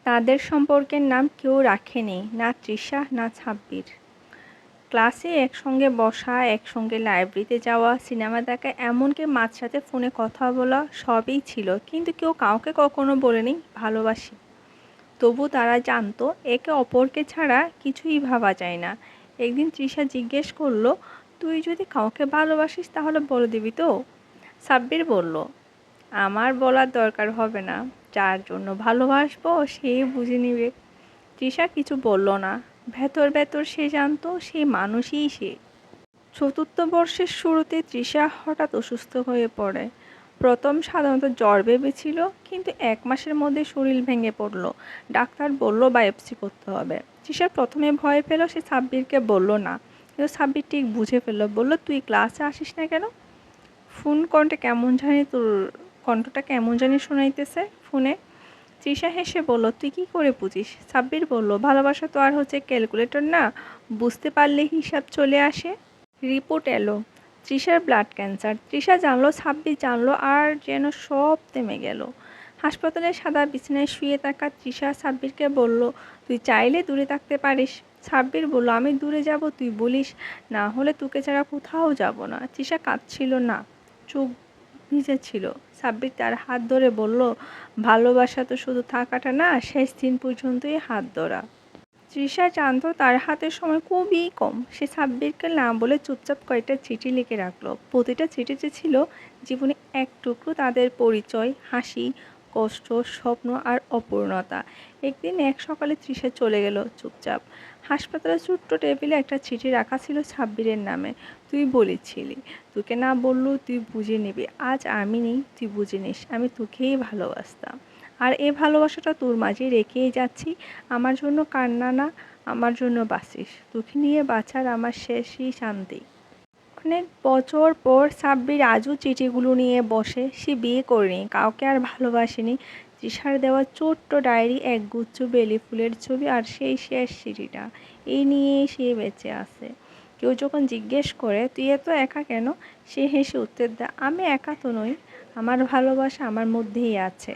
তাদের সম্পর্কের নাম কেউ রাখেনি, না তৃষা না সাব্বির। ক্লাসে একসঙ্গে বসা, একসঙ্গে লাইব্রেরিতে যাওয়া, সিনেমা দেখা, এমনকি মাঝরাতে ফোনে কথা বলা সবই ছিল, কিন্তু কেউ কাউকে কখনো বলেনি ভালোবাসি। তবু তারা জানতো একে অপরকে ছাড়া কিছুই ভাবা যায় না। একদিন তৃষা জিজ্ঞেস করলো, তুই যদি কাউকে ভালোবাসিস তাহলে বলে দিবি তো? সাব্বির বলল, আমার বলার দরকার হবে না, যার জন্য ভালোবাসবো সে বুঝে নিবে। তৃষা কিছু বলল না। ভেতর ভেতর সে জানতো সেই মানুষই সে। চতুর্থ বর্ষের শুরুতে তৃষা হঠাৎ অসুস্থ হয়ে পড়ে। প্রথম সাধারণত জ্বর ভেবেছিল, কিন্তু 1 মাসের মধ্যে শরীর ভেঙে পড়ল। ডাক্তার বলল বায়োপসি করতে হবে। তৃষা প্রথমে ভয় পেল, সে সাব্বিরকে বলল না, কিন্তু সাব্বির ঠিক বুঝে ফেলল। বলল, তুই ক্লাসে আসিস না কেন? তোর কণ্ঠটা কেমন জানি শোনাইতেছে ফোনে। তৃষা হেসে বলল, তুই কি করে বুঝিস? সাব্বির বলল, ভালোবাসা তো আর হচ্ছে ক্যালকুলেটর না, বুঝতে পারলে হিসাব চলে আসে। রিপোর্ট এলো, তৃষার ব্লাড ক্যান্সার। তৃষা জানলো, সাব্বির জানলো, আর যেন সব থেমে গেল। হাসপাতালে সাদা বিছানায় শুয়ে থাকা তৃষা সাব্বিরকে বলল, তুই চাইলে দূরে থাকতে পারিস। সাব্বির বলল, আমি দূরে যাব তুই বলিস, না হলে তোকে ছাড়া কোথাও যাব না। তৃষা কাঁদছিল না, চোখ ভিজে ছিল। সাব্বির তার হাত ধরে বলল, ভালোবাসা তো শুধু থাকাটা না, শেষ দিন পর্যন্তই হাত ধরা। তৃষা জানতো তার হাতে সময় খুবই কম। সে সাব্বিরকে না বলে চুপচাপ কয়েকটা চিঠি লিখে রাখলো। প্রতিটা চিঠিতে ছিল জীবনে এক টুকরো তাদের পরিচয়, হাসি, কষ্ট, স্বপ্ন আর অপূর্ণতা। একদিন এক সকালে তৃষা চলে গেল চুপচাপ। হাসপাতালের ছোট্ট টেবিলে একটা চিঠি রাখা ছিল সাব্বিরের নামে। তুই বলেছিলি, তোকে না বললেও তুই বুঝে নিবি। আজ আমি নেই, তুই বুঝে নিস আমি তোকেই ভালোবাসতাম, আর এ ভালোবাসাটা তোর মাঝে রেখেই যাচ্ছি। আমার জন্য কান্না না, আমার জন্য বাঁচিস। তোকে নিয়ে বাঁচার আমার শেষই শান্তি। অনেক বছর পর সাব্বির আজও চিঠিগুলো নিয়ে বসে। সে বিয়ে করেনি, কাউকে আর ভালোবাসেনি। তৃষার দেওয়া ছোট্ট ডায়েরি, একগুচ্ছ বেলি ফুলের ছবি আর সেই শেষ চিঠিটা, এই নিয়েই সে বেঁচে আছে। কেউ যখন জিজ্ঞেস করে, তুই এত একা কেন, সে হেসে উত্তর দেয়, আমি একা তো নই, আমার ভালোবাসা আমার মধ্যেই আছে।